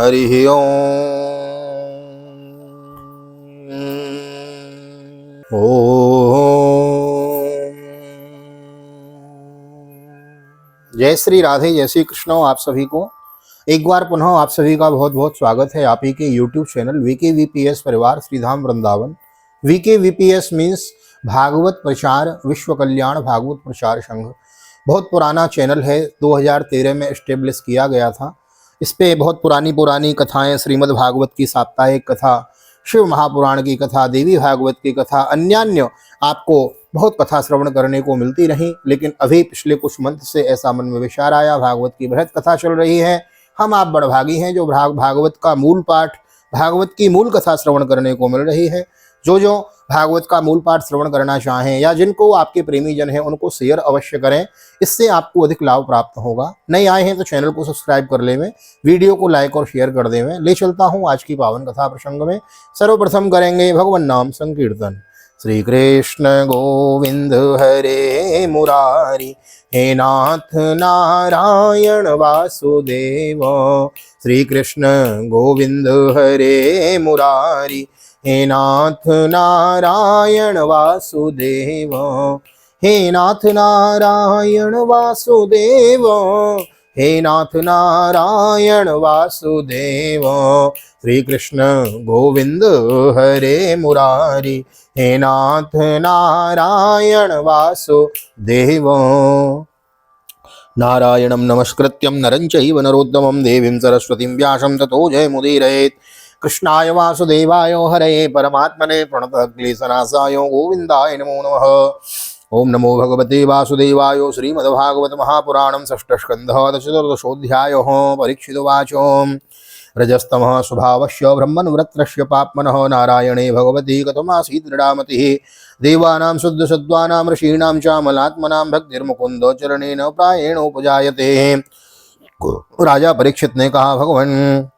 हरि ओम। जय श्री राधे, जय श्री कृष्ण। आप सभी को एक बार पुनः आप सभी का बहुत बहुत स्वागत है आप ही के YouTube चैनल VKVPS परिवार श्रीधाम वृंदावन। VKVPS मीन्स भागवत प्रचार विश्व कल्याण भागवत प्रचार संघ। बहुत पुराना चैनल है, 2013 में एस्टेब्लिश किया गया था। इस पे बहुत पुरानी कथाएं, श्रीमद् भागवत की साप्ताहिक कथा, शिव महापुराण की कथा, देवी भागवत की कथा, अन्यान्य आपको बहुत कथा श्रवण करने को मिलती रही। लेकिन अभी पिछले कुछ मंथ से ऐसा मन में विचार आया, भागवत की बृहद कथा चल रही है, हम आप बड़भागी हैं जो भागवत का मूल पाठ, भागवत की मूल कथा श्रवण करने को मिल रही है। जो भागवत का मूल पाठ श्रवण करना चाहें या जिनको आपके प्रेमी जन हैं उनको शेयर अवश्य करें, इससे आपको अधिक लाभ प्राप्त होगा। नए आए हैं तो चैनल को सब्सक्राइब कर लेवें, वीडियो को लाइक और शेयर कर देवें। ले चलता हूँ आज की पावन कथा प्रसंग में। सर्वप्रथम करेंगे भगवान नाम संकीर्तन। श्री कृष्ण गोविंद हरे मुरारी, हे नाथ नारायण वासुदेव। श्री कृष्ण गोविंद हरे मुरारी, हे नाथ नारायण वासुदेव। हे नाथ नारायण वासुदेव, हे नाथ नारायण वासुदेव। श्री कृष्ण गोविंद हरे मुरारी, हे नाथ नारायण वासुदेव। नारायणं नमस्कृत्यं नरं चैव नरोत्तमं देवीं सरस्वतीं व्यासं ततो जयमुदीरयेत्। कृष्णाय वासुदेवाय हरये परमात्मने प्रणतः क्लेशनाशाय गोविन्दाय नमो नमः। ओम नमो भगवते वासुदेवाय। श्रीमद्भागवत महापुराणं षष्ठ स्कन्धः चतुर्दशोऽध्यायः। परीक्षितुवाच रजस्तमः स्वभावस्य ब्रह्मन्वृत्रस्य पाप्मनः नारायणे भगवती कथमासीत् दृढामतिः। देवानां शुद्धसत्त्वानां ऋषीणां च मलात्मनां भक्तिर्मुकुन्द चरणेन प्रायेण उपजायते। राजा परीक्षित ने कहा, भगवान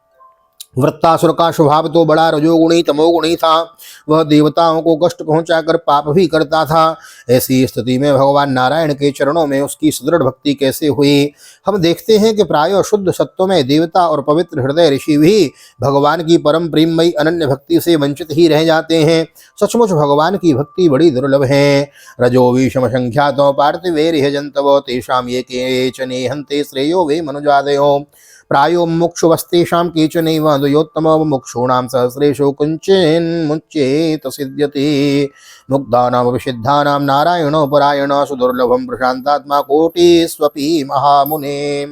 वृत्तासुर का स्वभाव तो बड़ा रजोगुणी तमोगुणी था। वह देवताओं को कष्ट पहुंचाकर पाप भी करता था। ऐसी स्थिति में भगवान नारायण के चरणों में उसकी सुदृढ़ भक्ति कैसे हुई? हम देखते हैं कि प्रायः शुद्ध सत्व में देवता और पवित्र हृदय ऋषि भी भगवान की परम प्रेममयी अनन्य भक्ति से वंचित ही रह जाते हैं। सचमुच भगवान की भक्ति बड़ी दुर्लभ है। रजो विषम संख्यातो पार्थिवेरिह जंतवो तेषां ये केचने हन्ते श्रेयो वे मनुजादयो। प्रायो मुमुक्षुवस्तेषां केचनैव द्वयोत्तमो मुमुक्षूणां सहस्रेषु कुञ्चिन्मुच्येत सिद्ध्यति। मुक्तानां विशुद्धानां नारायणो परायणः सुदुर्लभं प्रशान्तात्मा कोटिस्वपि महामुने।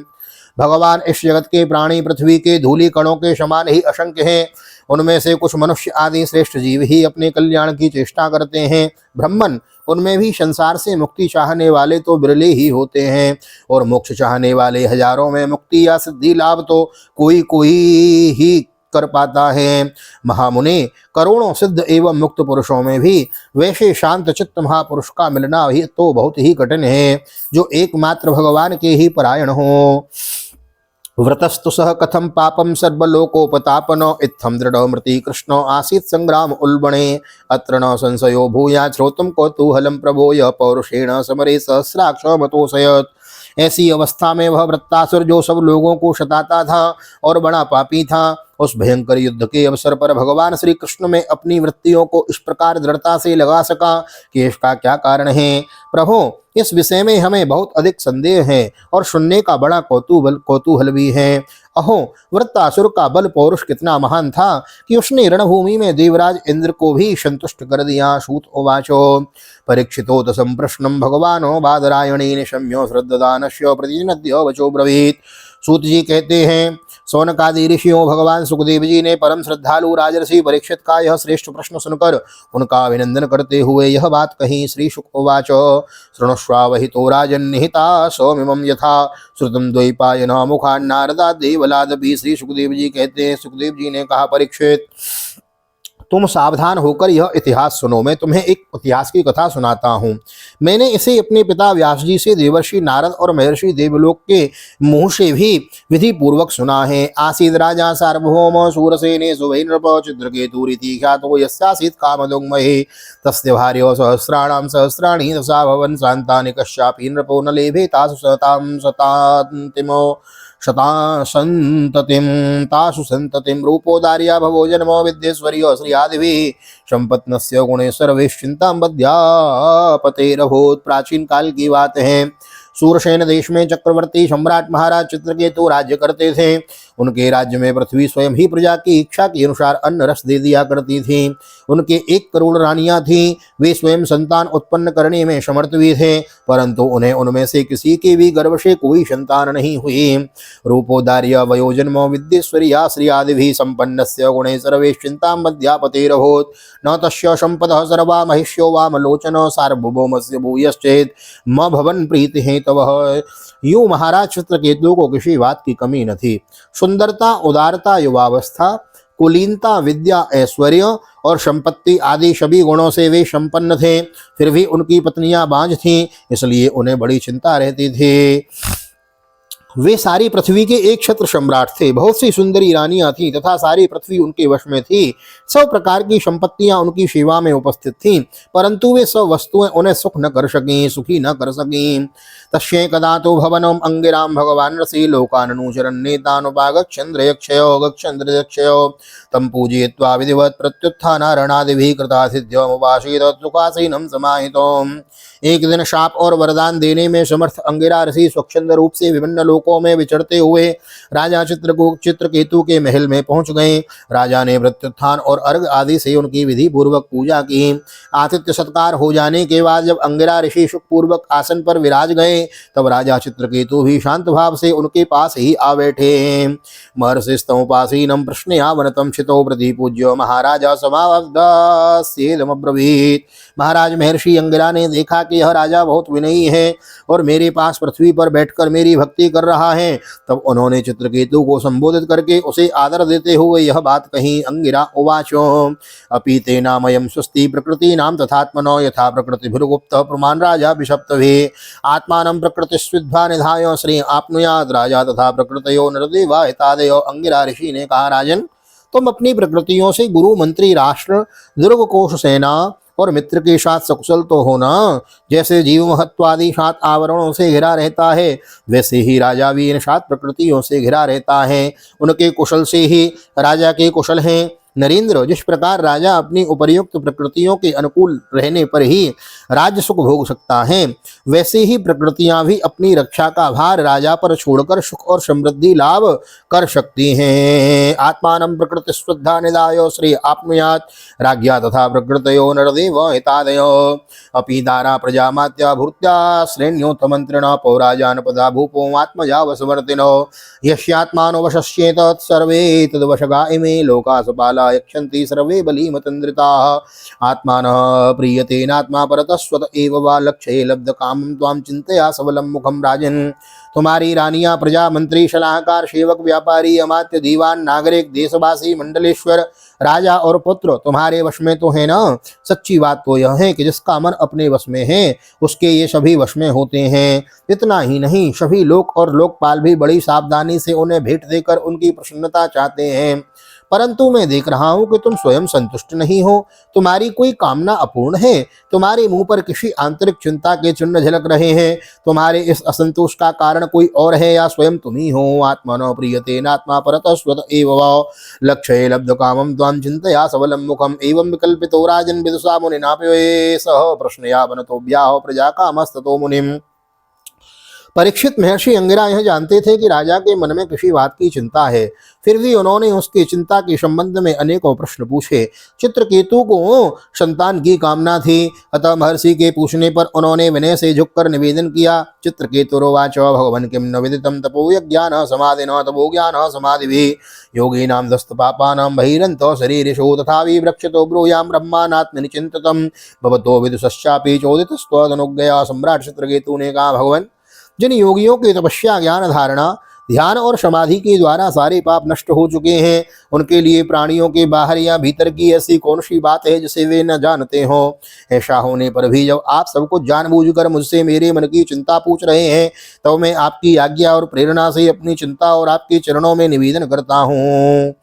भगवान इस जगत के प्राणी पृथ्वी के धूलि कणों के समान ही असंख्य हैं। उनमें से कुछ मनुष्य आदि श्रेष्ठ जीव ही अपने कल्याण की चेष्टा करते हैं। ब्राह्मण, उनमें भी संसार से मुक्ति चाहने वाले तो बिरले ही होते हैं, और मोक्ष चाहने वाले हजारों में मुक्ति या सिद्धि लाभ तो कोई ही कर पाता है। महामुने, करोड़ों सिद्ध एवं मुक्त पुरुषों में भी वैसे शांत चित्त महापुरुष का मिलना ही तो बहुत ही कठिन है, जो एकमात्र भगवान के ही परायण हो। व्रतस्तु सह कथम पापम सर्वलोकोपतापनो इत्थम दृढ़मृति कृष्णो आसीत् संग्राम उल्बणे। अत्र न संशयो भूया श्रोतुम कौतूहलम प्रभो यः पौरुषेण समरे सहस्राक्ष मतोषयत्। ऐसी अवस्था में वह वृत्तासुर, जो सब लोगों को सताता था और बड़ा पापी था, उस भयंकर युद्ध के अवसर पर भगवान श्री कृष्ण में अपनी वृत्तियों को इस प्रकार दृढ़ता से लगा सका कि इसका क्या कारण है? प्रभु, इस विषय में हमें बहुत अधिक संदेह है और सुनने का बड़ा कौतूहल भी है। अहो, वृत्तासुर का बल पौरुष कितना महान था कि उसने रणभूमि में देवराज इंद्र को भी संतुष्ट कर दिया। सूत उवाचो परीक्षितो तसं प्रश्नं भगवानो बादरायणेन शम्यो श्रद्धानस्य प्रतिनद्यो वचो ब्रवीत। सूत जी कहते हैं, सौनकादि ऋषियों भगवान सुखदेव जी ने परम श्रद्धालु राजर्षि परीक्षित का यह श्रेष्ठ प्रश्न सुनकर उनका अभिनंदन करते हुए यह बात कही। श्री शुक उवाच शृणुष्वावहितो राजन्निहिता सौमिमं यथा श्रुतं द्वैपायनः मुखान् नारदात् देवलादपि। श्री सुखदेव जी कहते हैं, सुखदेव जी ने कहा, परीक्षित तुम सावधान होकर यह इतिहास सुनो। मैं तुम्हें एक इतिहास की कथा सुनाता हूँ। मैंने इसे अपने पिता व्यास जी से देवर्षि नारद और महर्षि देवलोक के मुँह से भी विधि पूर्वक सुना है। आसीद राजा सार्वभौम शूरसेने सुवैनृप चित्रकेतुरिति ख्यातो यस्यासीत् कामदुग्महे तस्य भार्यो सहस्राणां सहस्राणि दशा भवन् शान्तानि कश्चापि नृपो न लेभे तासु सतां सतान्तिमो शता संततिम तासु संततिम रूपोदार्या भवो जन्मो विद्येश्वर्यो श्रियादिभिः संपत्नस्य गुणे सर्वेश्चिंतां बध्यापतेरभूत। प्राचीन काल की बात है। सूरसेन देश में चक्रवर्ती सम्राट महाराज चित्रकेतु राज्य करते थे। उनके राज्य में पृथ्वी स्वयं ही प्रजा की इच्छा के अनुसार अन्न रस दे दिया करती थी। उनके 1 करोड़ रानियां थीं। वे स्वयं संतान उत्पन्न करने में समर्थ भी थे, परंतु उन्हें उनमें से किसी के भी गर्भ से कोई संतान नहीं हुई। रूपोदार्य वयोजन्मो विद्येश्वर्या श्रियादिभिः संपन्नस्य गुणे सर्वेश्चिंतां मध्यापतेरभूत्। न तस्य संपदः सर्वा महिष्यो वामलोचनो सार्वभौमस्य भूयश्चेत् म भवन प्रीतिः तवः। यूं महाराज चित्रकेतु को किसी बात की कमी न थी। सुंदरता, उदारता, युवावस्था, कुलीनता, विद्या, ऐश्वर्य और संपत्ति आदि सभी गुणों से वे संपन्न थे। फिर भी उनकी पत्नियां बांझ थीं, इसलिए उन्हें बड़ी चिंता रहती थी। वे सारी पृथ्वी के एक छत्र सम्राट थे। बहुत सी सुंदरी रानियां थीं तथा सारी पृथ्वी उनके वश में थी। सब प्रकार की संपत्तियां उनकी सेवा में उपस्थित थीं, परंतु वे सब वस्तुएं उन्हें सुखी न कर सकीं। तस्यै कदा तो भवनम अंगिरां भगवान रसी लोकाननुचरन्नेतानुपागच्छन्द्रयक्षयो गच्छन्द्रयक्षयो तम पूजयित्वा विधिवत् प्रत्युत्थानारणादिभिः कृतासिद्ध्यमुपासीत सुखासीनं समाहितम्। एक दिन शाप और वरदान देने में समर्थ अंगिरा ऋषि स्वच्छंद रूप से विभिन्न लोकों में विचरते हुए राजा चित्रकेतु के महल में पहुंच गए। राजा ने प्रत्युत्थान और अर्घ आदि से उनकी विधि पूर्वक पूजा की। आतिथ्य सत्कार हो जाने के बाद जब अंगिरा ऋषि सुखपूर्वक आसन पर विराज गए, तब राजा चित्रकेतु भी शांत भाव से उनके पास ही आ बैठे। महर्षिस्तमुपासीनं प्रश्नयावनतं शितो प्रतिपूज्य महाराजा समावब्दास्येदमब्रवीत्। महाराज महर्षि अंगिरा ने देखा कि यह राजा बहुत विनयी है और मेरे पास पृथ्वी पर बैठकर मेरी भक्ति कर रहा है। तब उन्होंने चित्रकेतु को संबोधित करके उसे आदर देते हुए यह बात कही। अंगिरा उवाचो अपि ते नामयं स्वस्ति प्रकृति नाम तथात्मनो यथा प्रकृतिभिर्गुप्त प्रमाण राजा विषप्तभिः आत्मानं प्रकृतिस्विद्वा निधाय श्री आपनुयात् राजा तथा प्रकृतयो नरदेवा हितादयो। अंगिरा ऋषि ने कहा, राजन, तुम अपनी प्रकृतियों से गुरु, मंत्री, राष्ट्र, दुर्ग, कोश, सेना और मित्र के साथ सकुशल तो हो ना। जैसे जीव महत्वादि 7 आवरणों से घिरा रहता है, वैसे ही राजा भी इन 7 प्रकृतियों से घिरा रहता है। उनके कुशल से ही राजा के कुशल हैं। नरेंद्र, जिस प्रकार राजा अपनी उपर्युक्त प्रकृतियों के अनुकूल रहने पर ही राज्य सुख भोग सकता है, वैसे ही प्रकृतियां भी अपनी रक्षा का भार राजा पर छोड़कर सुख और समृद्धि लाभ कर सकती हैं। आत्मानं प्रकृति श्रद्धा निधायो श्री आपनुयात् राज्ञा तथा प्रकृतयो नरदेव हितादयो। अपि दारा प्रजामात्या भूत्या श्रेण्योत्तमन्त्रिणा पौराजानपदा भूपो आत्मजा वशवर्तिनो यस्यात्मानो वशस्येत तत्सर्वे तद्वशगा इमे लोका सपाला यक्षन्ति सर्वे बलिमतन्द्रिताः। आत्मानः प्रीयतेनात्मा परतस्वत एव वा लक्ष्ये लब्ध कामं त्वां चिन्तया सबलं मुखं राजन्। तुम्हारी रानियां, प्रजा, मंत्री, सलाहकार, सेवक, व्यापारी, अमात्य, दीवान, नागरिक, देशवासी, मंडलेश्वर, राजा और पुत्र तुम्हारे वश में तो है ना। सच्ची बात तो यह है कि जिसका मन अपने वश में है उसके ये सभी वश में होते हैं। इतना ही नहीं, सभी लोक और लोकपाल भी बड़ी सावधानी से उन्हें भेंट देकर उनकी प्रसन्नता चाहते हैं, परंतु मैं देख रहा हूं कि तुम स्वयं संतुष्ट नहीं हो। तुम्हारी कोई कामना अपूर्ण है। तुम्हारे मुंह पर किसी आंतरिक चिंता के चिन्ह झलक रहे हैं। तुम्हारे इस असंतोष का कारण कोई और है या स्वयं तुम ही हो। आत्मनो प्रीयतेनात्मा परतस्वत एव वा लक्ष्ये लब्ध कामं त्वां चिन्तया सबलं मुखम्। एवं विकल्पितो राजन् विदुषा मुनिनाप्ये सह प्रश्नया वनतो व्याहो प्रजा कामस्ततो मुनिम्। परीक्षित महर्षि अंगिरा यह जानते थे कि राजा के मन में किसी बात की चिंता है, फिर भी उन्होंने उसकी चिंता के संबंध में अनेकों प्रश्न पूछे। चित्रकेतु को संतान की कामना थी, अतः महर्षि के पूछने पर उन्होंने विनय से झुककर निवेदन किया। चित्रकेतुरोवाच भगवन् किं न विदितं तपो यज्ञानः समाधिनः तपो ज्ञानः समाधिभिः योगिनां दस्तपापानां बहिरन्तो शरीरिषु तथा विवृक्षतो ब्रूयां ब्रह्मानात्मनि चिन्ततं भवतो विदुषश्चापि चोदितस्त्वदनुज्ञया। सम्राट चित्रकेतु ने कहा, भगवान, जिन योगियों की तपस्या, ज्ञान धारणा, ध्यान और समाधि के द्वारा सारे पाप नष्ट हो चुके हैं, उनके लिए प्राणियों के बाहर या भीतर की ऐसी कौन सी बात है जिसे वे न जानते हो। ऐसा होने पर भी जब आप सबको जानबूझकर मुझसे मेरे मन की चिंता पूछ रहे हैं, तो मैं आपकी आज्ञा और प्रेरणा से अपनी चिंता और आपके चरणों में निवेदन करता हूँ।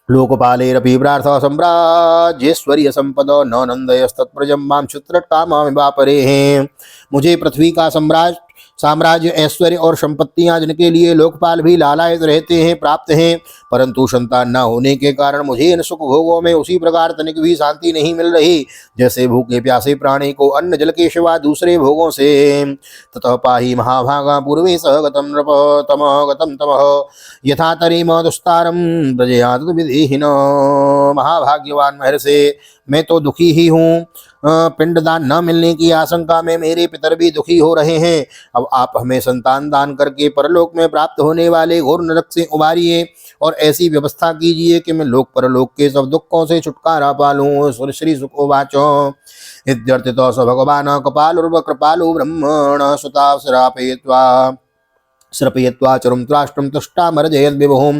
लोकपालेरपि प्रार्थ सम्राज्येश्वर्य संपद न नंदयस्तत्प्रजं मां चित्रकामामि वापरे हैं। मुझे पृथ्वी का सम्राट साम्राज्य, ऐश्वर्य और संपत्तियां जिनके लिए लोकपाल भी लालायित रहते हैं प्राप्त हैं, परंतु संतान न होने के कारण मुझे इन सुख भोगों में उसी प्रकार तनिक भी शांति नहीं मिल रही जैसे भूखे प्यासे प्राणी को अन्न जल के सिवा दूसरे भोगों से। ततः पाहि महाभागा पूर्वे सह गतम नृप तमः गतम तमः यथा तरीम दुस्तारम प्रजया विधिहीन। महाभाग्यवान महर्षि, मैं तो दुखी ही हूँ। पिंडदान न मिलने की आशंका में मेरे पितर भी दुखी हो रहे हैं। अब आप हमें संतान दान करके परलोक में प्राप्त होने वाले घोर नरक से उबारिए और ऐसी व्यवस्था कीजिए कि मैं लोक परलोक के सब दुखों से छुटकारा पालूं। श्री सुकोवाचो इत्यर्थितो स भगवान् कपालुर्वकृपालु ब्रह्मण सुता श्रपयित्वा चरुं त्राष्ट्रं तुष्टामर्जयद्विभुं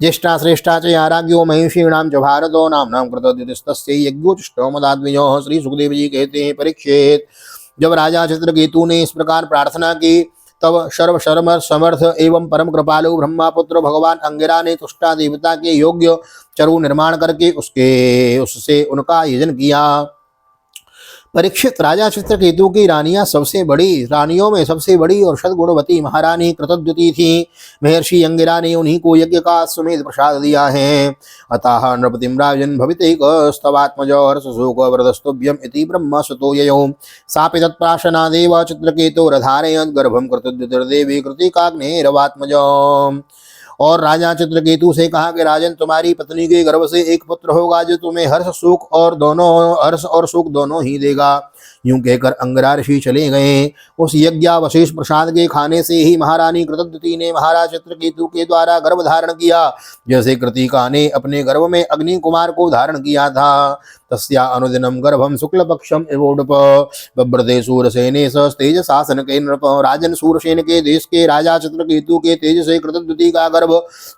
ज्येष्ठा श्रेष्ठा च याराज्ञो महिषीणां च भारतो नाम्नां कृतद्युतिस्तस्यै यज्ञोचिष्टो मदाद्विजोः। श्री सुखदेव जी कहते हैं, परीक्षित, जब राजा चित्रकेतु ने इस प्रकार प्रार्थना की तब सर्व समर्थ एवं परम कृपालु ब्रह्मापुत्र भगवान अंगिरा ने तुष्टा देवता के योग्य चरु निर्माण करके उससे उनका यजन किया। परीक्षित, राजा चित्रकेतु की रानियों में सबसे बड़ी और सद्गुणवती महारानी कृतद्युति थी। महर्षि अंगिरा ने उन्हीं को यज्ञ का अश्वमेध प्रसाद दिया है। अतः नृपतिम राजन भवितैकस्तवात्मजो हर्षशोक वरदस्तुभ्यम इति ब्रह्म सुतो ययो सापि तत्प्राशनादेव चित्रकेतुर्धारयत् गर्भं कृतद्युतिर्देवी कृतिकाग्नेरवात्मजो। और राजा चित्रकेतु से कहा कि राजन, तुम्हारी पत्नी के गर्भ से एक पुत्र होगा जो तुम्हें हर्ष और सुख दोनों ही देगा। यूं कहकर अंगिरा ऋषि चले गए। उस यज्ञावशेष प्रसाद के खाने से ही महारानी कृतद्युति ने महाराज चित्रकेतु के द्वारा गर्भ धारण किया, जैसे कृतिका ने अपने गर्भ में अग्नि कुमार को धारण किया था। तस्या अनुदिनम गर्भम शुक्ल पक्षम एवोडप बब्रते सूरसेने स तेज शासन के नृप। राजन, सूरसेन के देश के राजा चित्रकेतु के तेज से कृतद्युति का गर्भ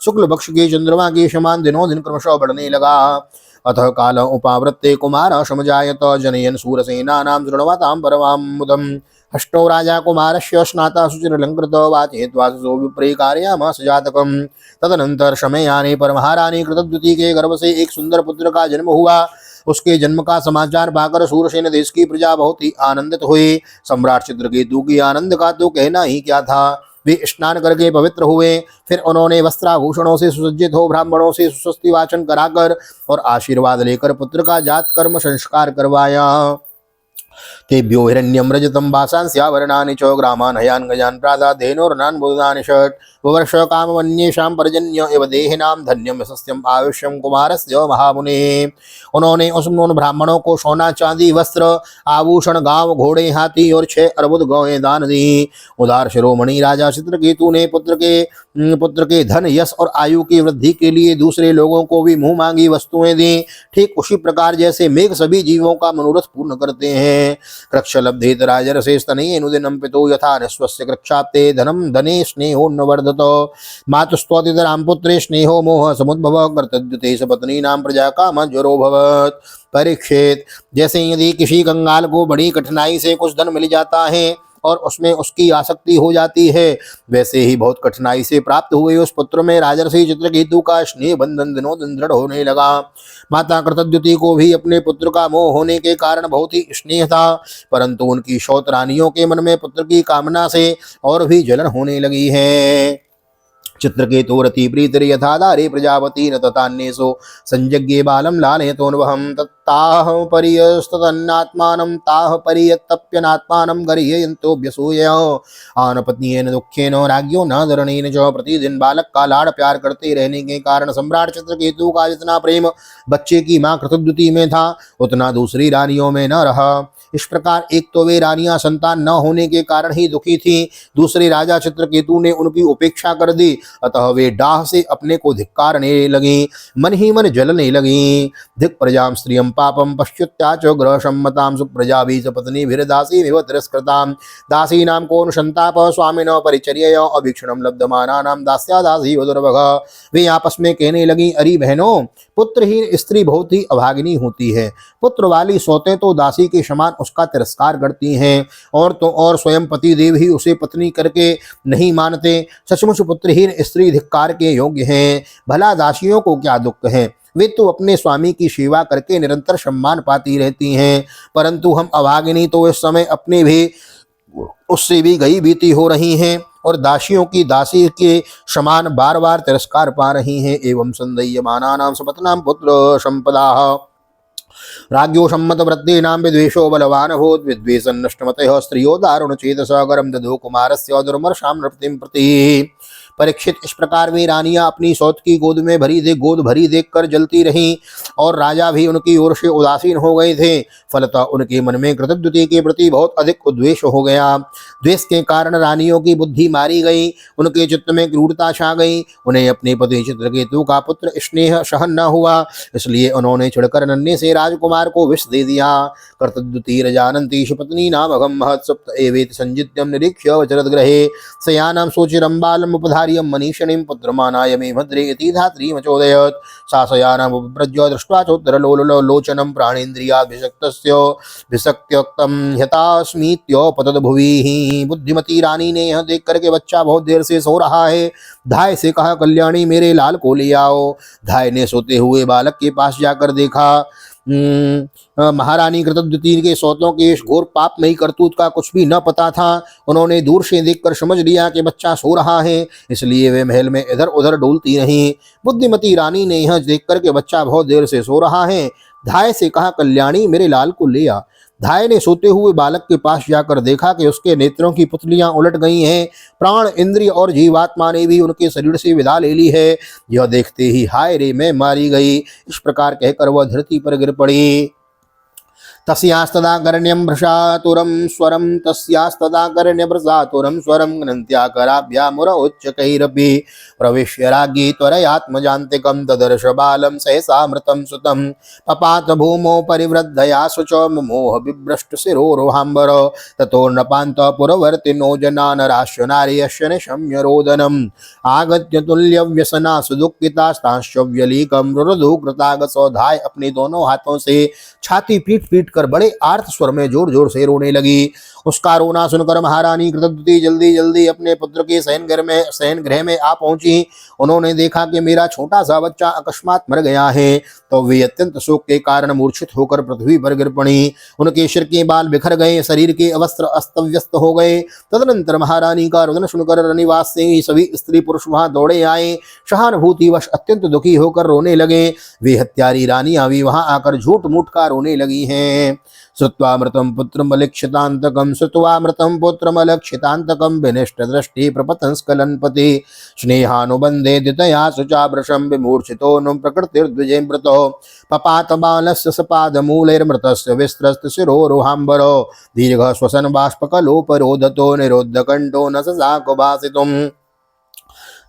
शुक्ल पक्ष के चंद्रमा के समान दिनों दिन क्रमशः बढ़ने लगा। अतः काल उपावृत्ते कुमार समजायत जनयन सूरसेना नाम शृण्वतां परमां मुदम्। हष्टो राजा कुमारस्य स्नाता शुचिरलंकृत वाचेत्वासो विप्रे कार्यामास जातकम्। तदनंतर शमयाने पर महारानी कृतद्युति के गर्भ से एक सुंदर पुत्र का जन्म हुआ। उसके जन्म का समाचार पाकर सूरसेन देश की प्रजा बहुत ही आनंदित हुई। सम्राट चित्रकेतु की आनंद का तो कहना ही क्या था। वे स्नान करके पवित्र हुए। फिर उन्होंने वस्त्राभूषणों से सुसज्जित हो ब्राह्मणों से सुस्वस्ति वाचन कराकर और आशीर्वाद लेकर पुत्र का जात कर्म संस्कार करवाया। तेभ्यो हिरण्यम रजतम वासांस्यावरणानि च ग्रामान् हयान् गजान् प्रादाधेनोर्नान् बुधानि षट् वर्ष कामवन्येषां पर्जन्य एव देहिनां धन्यम सस्यम आयुष्यम कुमारस्य महामुने। उन्होंने उन ब्राह्मणों को सोना चांदी वस्त्र आभूषण गांव घोड़े हाथी और 6 अर्बुद गौएं दान दी। उदार शिरोमणि राजा चित्रकेतु ने पुत्र के धन यश और आयु की वृद्धि के लिए दूसरे लोगों को भी मुंह मांगी वस्तुएं दी। ठीक उसी प्रकार जैसे मेघ सभी जीवों का मनोरथ पूर्ण करते हैं। कृक्षलब्धेत राजर्षेस्तनयेनुदिनं पितो यथा निःस्वस्य कृक्षाप्ते धनं धने स्नेहो न वर्धत। मातुस्त्वतितरां पुत्रे स्नेहो मोह समुद्भव कर्तद्युते सपत्नीनां प्रजा कामज्वरो भवत्। परीक्षित, जैसे यदि किसी कंगाल को बड़ी कठिनाई से कुछ धन मिल जाता है और उसमें उसकी आसक्ति हो जाती है, वैसे ही बहुत कठिनाई से प्राप्त हुए उस पुत्र में राजर्षि चित्रकेतु का स्नेह बंधन दिनों दिन दृढ़ होने लगा। माता कृतद्युति को भी अपने पुत्र का मोह होने के कारण बहुत ही स्नेह था, परंतु उनकी शौत रानियों के मन में पुत्र की कामना से और भी जलन होने लगी है। चित्रकेतुरति प्रीतिर्यथा दारे प्रजापति न तथान्येषु संजज्ञे बालं लालयतोऽन्वहं तत्ताः परियस्तन्नात्मानं ताः परियत्तप्यनात्मानं गर्ह्ययन्तोऽभ्यसूयः। आनपत्न्येन दुःखेन राज्ञो न धरणेन च प्रतिदिन बालक का लाड़ प्यार करते रहने के कारण सम्राट चित्रकेतु का जितना प्रेम बच्चे की मां कृतद्युति में था उतना दूसरी रानियों में न रहा। इस प्रकार एक तो वे रानियां संतान न होने के कारण ही दुखी थीं, दूसरे राजा चित्रकेतु ने उनकी उपेक्षा कर दी, अतः वे डाह से अपने को धिक्कारने लगी, मन ही मन जलने लगी। धिक् प्रजां स्त्रियं पापं पश्युत्याच ग्रह सम्मतां सुप्रजाभिः सपत्नीभिर्दासीमिव तिरस्कृतां दासीनां कोऽनुसन्ताप स्वामिनः परिचर्यया अभीक्षणं लब्धमानानां दास्यादासीव दुर्भगः। वे आपस में कहने लगी, अरे बहनों, पुत्रहीन स्त्री बहुत ही अभागिनी होती है। पुत्र वाली सौतें तो दासी के समान उसका तिरस्कार करती हैं और स्वयं पति देव ही उसे पत्नी करके नहीं मानते। सचमुच पुत्रहीन स्त्री धिक्कार के योग्य हैं। भला दासियों को क्या दुख है, वे तो अपने स्वामी की सेवा करके निरंतर सम्मान पाती रहती हैं, परंतु हम अभागिनी तो इस समय अपने भी उससे भी गई बीती हो रही हैं और दासियों की दासी के समान बार बार तिरस्कार पा रही हैं। एवं संदय्यमानानां सपत्नां पुत्र संपदा राज्ञो सम्मत वृद्धीनां विद्वेषो बलवान् भूत् विद्वेषन्नष्टमतः स्त्रियो दारुण चेतसा गरम दधो कुमारस्य दुर्मर्षां नृपतिं प्रति। परीक्षित, इस प्रकार वे रानियां अपनी सौत की गोद भरी देख कर जलती रहीं और राजा भी उनकी ओर से उदासीन हो गए थे। फलतः उनके मन में कृतद्युति के प्रति बहुत अधिक उद्वेष हो गया। द्वेष के कारण रानियों की बुद्धि मारी गई, उनके चित्त में क्रूरता छा गई। उन्हें अपने पति चित्रकेतु का पुत्र स्नेह सहन न हुआ, इसलिए उन्होंने चिढ़कर नन्हे से राजकुमार को विष दे दिया। कर्तद्युतिरजानन्ति पत्नी नाम अघम महत् सप्त एवेति संजित्यं निरीक्ष्य वचरद ग्रहे सयानां सोचिरं बालम् उपधार्यं मनीषिणीं पुत्रमानाय मे भद्रे इति धात्रीमचोदयत्। सा शयानाम् उपव्रज्य दृष्ट्वा चोत्तरलोचनं प्राणेन्द्रियाभिषक्तस्य भिषक्त्युक्तं ह्यतास्मीत्योपतत भुवि। बुद्धिमती रानी ने यह देख करके बच्चा बहुत देर से सो रहा है, धाय से कहा, कल्याणी मेरे लाल को ले आओ। धाय ने सोते हुए बालक के पास जाकर देखा। महारानी कृतद्युति के सौतों के इस घोर पापमयी करतूत का कुछ भी न पता था। उन्होंने दूर से देखकर समझ लिया कि बच्चा सो रहा है, इसलिए वे महल में इधर उधर डोलती रहीं। बुद्धिमती रानी ने यह देखकर के बच्चा बहुत देर से सो रहा है, धाय से कहा, कल्याणी मेरे लाल को ले आ। धाय ने सोते हुए बालक के पास जाकर देखा कि उसके नेत्रों की पुतलियां उलट गई हैं, प्राण, इंद्रिय और जीवात्मा ने भी उनके शरीर से विदा ले ली है। यह देखते ही हाय रे, मैं मारी गई, इस प्रकार कहकर वह धरती पर गिर पड़ी। तस्यास्तदा कर्ण्यं भ्रशातुरं स्वरं तस्यास्तदा कर्ण्यभ्रशातुरं स्वरं ग्रन्त्याकराभ्यामुर उच्चकैरपि प्रविश्य राज्ञी त्वरयात्मजान्तिकं ददर्श बालं सहसामृतं सुतं पपात भूमौ परिवृद्धया शुच मोह बिभ्रष्ट शिरोरुहाम्बर ततो नृपान्तपुरवर्तिनो जनानराश्य नार्यस्य निशम्य रोदनम् आगत्य तुल्यव्यसना सुदुःखितास्तांश्च व्यलीकं रुरुदु कृतागसौधाय अपने दोनों हाथों से छाती पीट पीट कर बड़े आर्त स्वर में जोर जोर से रोने लगी। उसका रोना सुनकर महारानी कृतद्युति जल्दी जल्दी अपने पुत्र के शयन गृह में आ पहुंची। उन्होंने देखा कि मेरा छोटा सा बच्चा अकस्मात मर गया है, तो वे अत्यंत शोक के कारण मूर्छित होकर पृथ्वी पर गिर पड़ी। उनके सिर के बाल बिखर गए, शरीर के वस्त्र अस्त व्यस्त हो गए। तदनंतर महारानी का रुदन सुनकर रनिवास से ही सभी स्त्री पुरुष वहां दौड़े आए। सहानुभूतिवश अत्यंत दुखी होकर रोने लगे। वे हत्यारी रानियां भी वहां आकर झूठ मूठ का रोने लगी हैं। श्रुत्वामृतं पुत्रमलक्षितान्तकं श्रुत्वामृतं पुत्रमलक्षितान्तकं विनिष्ट दृष्टि प्रपतंस्खलनपति स्नेहानुबन्धे दितया शुचाभृशं विमूर्छितो नु प्रकृतिर्द्विजेमृतो पपात बालस्य सपादमूलैर्मृतस्य विस्त्रस्त शिरोरुहाम्बरो दीर्घ श्वसन बाष्पकलोपरोधतो निरोधकण्ठो न ससाको भासितुम्।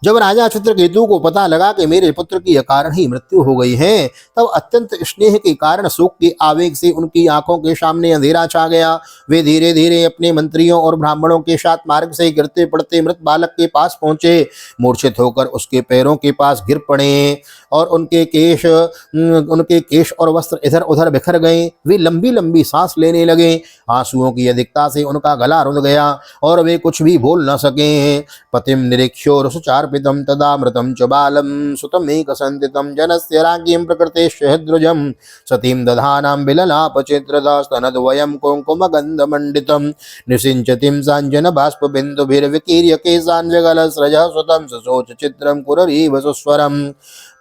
जब राजा चित्रकेतु को पता लगा कि मेरे पुत्र की अकारण ही मृत्यु हो गई है, तब अत्यंत स्नेह के कारण शोक के आवेग से उनकी आंखों के सामने अंधेरा छा गया। वे धीरे धीरे अपने मंत्रियों और ब्राह्मणों के साथ मार्ग से गिरते पड़ते मृत बालक के पास पहुंचे। मूर्छित होकर उसके पैरों के पास गिर पड़े और उनके केश और वस्त्र इधर उधर बिखर गए। वे लंबी लंबी सांस लेने लगे। आंसुओं की अधिकता से उनका गला रुंध गया और वे कुछ भी बोल न सके। पतिम निरीक्ष्यो रसचार्पितं तदामृतं च बालं सुतमेकसन्तितं जनस्य राज्ञीं प्रकृतेश्च हृद्रुजं सतीं दधानां विललापचित्रदास्तनद्वयं कुङ्कुमगन्धमण्डितं निषिञ्चतिं साञ्जनबाष्पबिन्दुभिर्विकीर्य केशान्विगलस्रजः सुतं सशोच चित्रं कुररीव सुस्वरम्।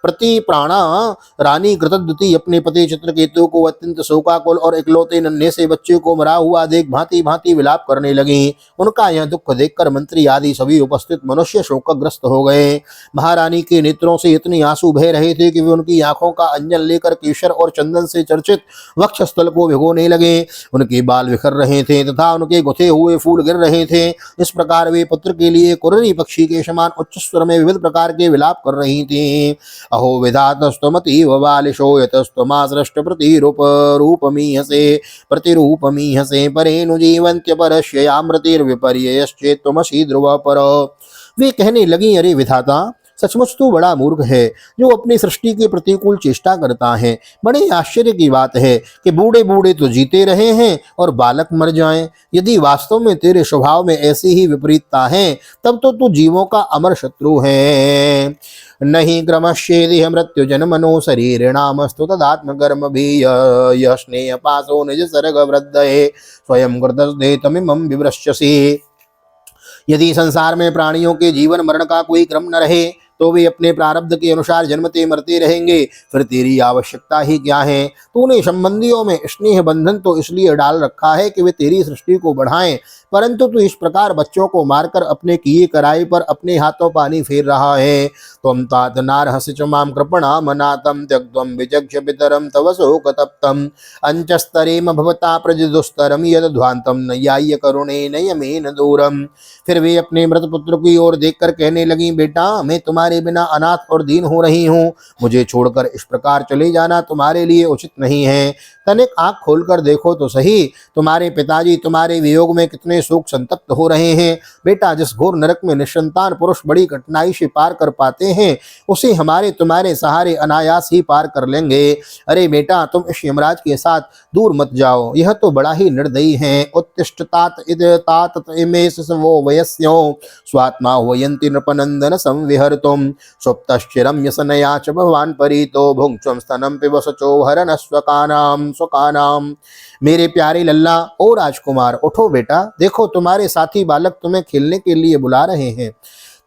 प्रति प्राणा रानी कृतद्युति अपने पति चित्रकेतु को अत्यंत शोकाकुल और इकलौते नन्हे से बच्चे को मरा हुआ देख भांति भांति विलाप करने लगी। उनका यह दुख देखकर मंत्री आदि सभी उपस्थित मनुष्य शोकग्रस्त हो गए। महारानी के नेत्रों से इतने आंसू बह रहे थे कि वे उनकी आंखों का अंजन लेकर केशर और चंदन से चर्चित वक्षस्थल को भिगोने लगे। उनके बाल बिखर रहे थे तथा उनके गुथे हुए फूल गिर रहे थे। इस प्रकार वे पुत्र के लिए कुररी पक्षी के समान उच्च स्वर में विविध प्रकार के विलाप कर रही थी। अहो विधातस्तमतीव बालिशो यतस्तमासृष्ट प्रतिरूपमीहसे परेनु जीवन्त्य परस्यामृतिर्विपर्ययश्चेत्त्वमसि ध्रुव पर। वे कहने लगी, अरे विधाता, सचमुच तू बड़ा मूर्ख है जो अपनी सृष्टि के प्रतिकूल चेष्टा करता है। बड़े आश्चर्य की बात है कि बूढ़े बूढ़े तो जीते रहे हैं और बालक मर जाएं। यदि वास्तव में तेरे स्वभाव में ऐसी ही विपरीतता है तब तो तू जीवों का अमर शत्रु है। नहीं क्रमश्चेदिह मृत्यु जन्मनो शरीरिणामस्तु तदात्मकर्म भी यह स्नेह पासो निज सर्ग वृद्धये स्वयं कृतस्ते तमिमं विवृश्यसि। यदि संसार में प्राणियों के जीवन मरण का कोई क्रम न रहे तो वे अपने प्रारब्ध के अनुसार जन्मते मरते रहेंगे, फिर तेरी आवश्यकता ही क्या है। तूने संबंधियों में स्नेह बंधन तो इसलिए डाल रखा है कि वे तेरी सृष्टि को बढ़ाएं, परंतु तू इस प्रकार बच्चों को मारकर अपने किए कराई पर अपने हाथों पानी फेर रहा है। त्वं तात नार्हसि च मां कृपणाम नातं त्यक्त्वं विचक्ष पितरं तव शोकतप्तम् अंचस्तरेम भवता प्रजदुस्तरं यद्ध्वान्तं नय्याय करुणेन यमेन दूरम्। फिर वे अपने मृत पुत्र की ओर देखकर कहने लगी, बेटा मैं तुम्हारे बिना अनाथ और दीन हो रही हूँ, मुझे छोड़कर इस प्रकार चले जाना तुम्हारे लिए उचित नहीं है। तनिक आंख खोलकर देखो तो सही, तुम्हारे पिताजी तुम्हारे वियोग में कितने शोक संतप्त हो रहे हैं। बेटा जिस घोर नरक में निसंतान पुरुष बड़ी कठिनाई से पार कर पाते हैं उसे हमारे तुम्हारे सहारे अनायास ही पार कर लेंगे। अरे बेटा तुम इस यमराज के साथ दूर मत जाओ, यह तो बड़ा ही निर्दयी है। उत्तिष्ठ तात इद तात इमेष वो वयस्यो स्वात्मा वयन्ति नृपनंदन संविहर्तुम सुप्तश्चिरं यसनया च भगवान परीतो भुङ्क्ष्वं स्तनं पिबसचो हरन स्वकानाम। मेरे प्यारे लल्ला ओ राजकुमार उठो बेटा, देखो तुम्हारे साथी बालक तुम्हें खेलने के लिए बुला रहे हैं।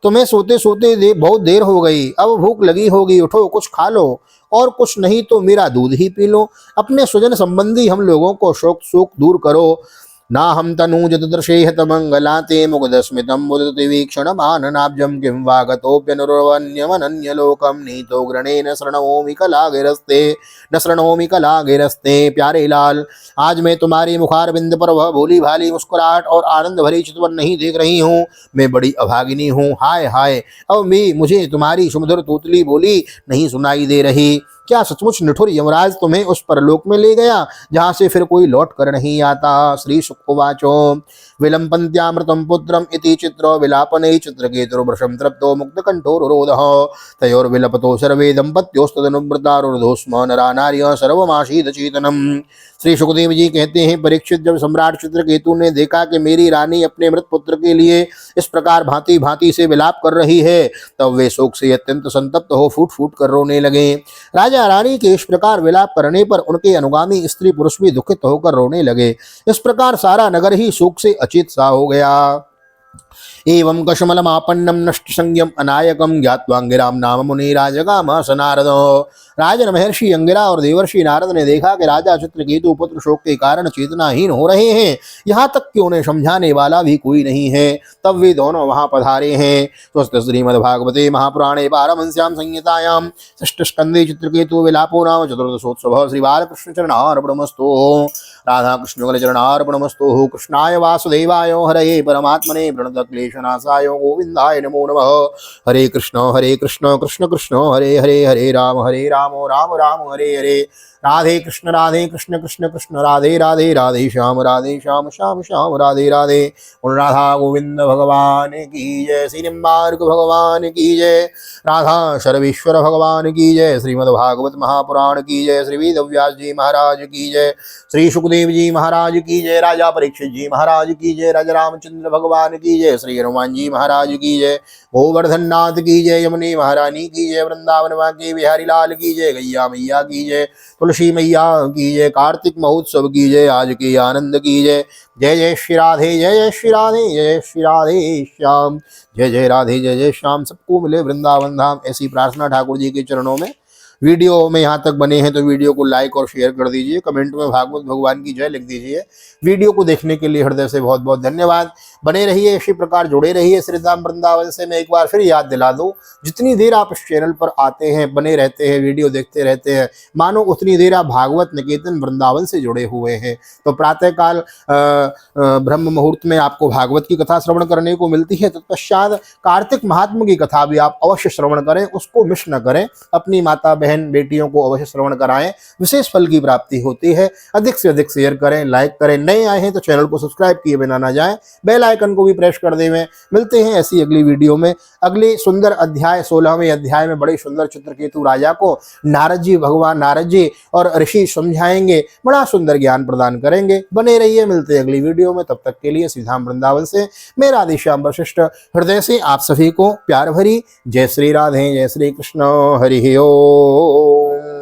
तुम्हें सोते सोते बहुत देर हो गई, अब भूख लगी होगी, उठो कुछ खा लो और कुछ नहीं तो मेरा दूध ही पी लो। अपने स्वजन संबंधी हम लोगों को शोक दूर करो। ना हम तनूजत दर्शेहत मंगलाते मुग्धस्मितं मुदति वीक्षणमाननाब्जं किं वागतोऽप्यनुरवन्यमनन्यलोकं नीतो ग्रणेन शृणोमि कलागिरस्ते न शृणोमि कलागिरस्ते। प्यारे लाल आज मैं तुम्हारी मुखारबिंद पर वह भोली भाली मुस्कुराहट और आनंद भरी चितवन नहीं देख रही हूँ। मैं बड़ी अभागिनी हूँ, हाय हाय अब भी मुझे तुम्हारी सुमधुर तूतली बोली नहीं सुनाई दे रही। क्या सचमुच निठुर यमराज तुम्हें उस परलोक में ले गया जहाँ से फिर कोई लौट कर नहीं आता। श्री शुकवाचो विलंपन्त्यामृतं पुत्रम इति चित्रो विलापने चित्रकेतुर्वृषं तृप्तो मुक्तकंठोरुरोधः तयोर्विलपतो सर्वे दंपत्योस्तदनुव्रतारुर्धो स्म नरा नार्यः सर्वमासीद चेतनम्। श्री सुखदेव जी कहते हैं, परीक्षित जब सम्राट चित्रकेतु ने देखा कि मेरी रानी अपने मृत पुत्र के लिए इस प्रकार भांति भांति से विलाप कर रही है तब वे शोक से अत्यंत संतप्त हो फूट फूट कर रोने लगे। राजा रानी के इस प्रकार विलाप करने पर उनके अनुगामी स्त्री पुरुष भी दुखित होकर रोने लगे। इस प्रकार सारा नगर ही शोक से अचित सा हो गया। एवं कशमलमापन्नं नष्ट संज्ञम अनायकम ज्ञात्वा अंगिराम नाम मुनि राजगामास नारदो। राजन महर्षि अंगिरा और देवर्षि नारद ने देखा कि राजा चित्रकेतु पुत्र शोक के कारण चेतनाहीन हो रहे हैं, यहाँ तक कि उन्हें समझाने वाला भी कोई नहीं है। तब वे दोनों वहां पधारे हैं। स्वस्थ श्रीमद्भागवते महापुराणे पारमहंस्यां संहितायां षष्ठ स्कंदे चित्रकेतु विलापो नाम चतुर्दशोत्सव। श्री बालकृष्ण चरणार्पणमस्तु। राधा कृष्ण चरणार्पणमस्तु। कृष्णाय वासुदेवाय हरये परमात्मने प्रणतक्लेशनाशाय गोविंदाय नमो नमः। हरे कृष्ण कृष्ण कृष्ण हरे हरे, हरे राम राम राम हरे हरे। राधे कृष्ण कृष्ण कृष्ण राधे राधे, राधे श्याम श्याम श्याम राधे राधे। और राधा गोविंद भगवान की जय, श्री निम्बार्क भगवान की जय, राधा सर्वेश्वर भगवान की जय, श्रीमद्भागवत महापुराण की जय, श्री वेदव्यास जी महाराज की जय, श्री सुखदेव जी महाराज की जय, राजा परीक्षित जी महाराज की जय, राजा रामचंद्र भगवान की जय, श्री हनुमान जी महाराज की जय, गोवर्धन नाथ की जय, यमुनी महारानी की जय, वृंदावन के बिहारी लाल की जय, गैया मैया की जय, तुलसी मैया की जय, कार्तिक महोत्सव की जय, आज के आनंद की जय। जय जय श्री राधे, जय जय श्री राधे, जय श्री राधे श्याम, जय जय राधे, जय जय श्याम, सबको मिले वृंदावन धाम। ऐसी प्रार्थना ठाकुर जी के चरणों में। वीडियो में यहाँ तक बने हैं तो वीडियो को लाइक और शेयर कर दीजिए, कमेंट में भागवत भगवान की जय लिख दीजिए। वीडियो को देखने के लिए हृदय से बहुत बहुत धन्यवाद। बने रहिए इसी प्रकार, जुड़े रहिए श्री धाम वृंदावन से। मैं एक बार फिर याद दिला दूं, जितनी देर आप इस चैनल पर आते हैं, बने रहते हैं, वीडियो देखते रहते हैं, मानो उतनी देर आप भागवत निकेतन वृंदावन से जुड़े हुए हैं। तो प्रातःकाल ब्रह्म मुहूर्त में आपको भागवत की कथा श्रवण करने को मिलती है, तत्पश्चात कार्तिक महात्मा की कथा भी आप अवश्य श्रवण करें, उसको मिस न करें। अपनी माता बहन बहन बेटियों को अवश्य श्रवण कराएं, विशेष फल की प्राप्ति होती है। अधिक से अधिक शेयर करें, लाइक करें। नए आए हैं तो चैनल को सब्सक्राइब किए बिना ना जाएं, बेल आइकन को भी प्रेस कर देवें। मिलते हैं ऐसी अगली वीडियो में। अगली सुंदर अध्याय 16वें अध्याय में बड़े सुंदर चित्रकेतु राजा को नारद जी, भगवान नारद जी और ऋषि समझाएंगे, बड़ा सुंदर ज्ञान प्रदान करेंगे। बने रहिए, मिलते हैं अगली वीडियो में। तब तक के लिए श्री धाम वृंदावन से मेरा आदिश्याम वशिष्ठ हृदय से आप सभी को प्यार भरी जय श्री राधे, जय श्री कृष्ण, हरि ओम।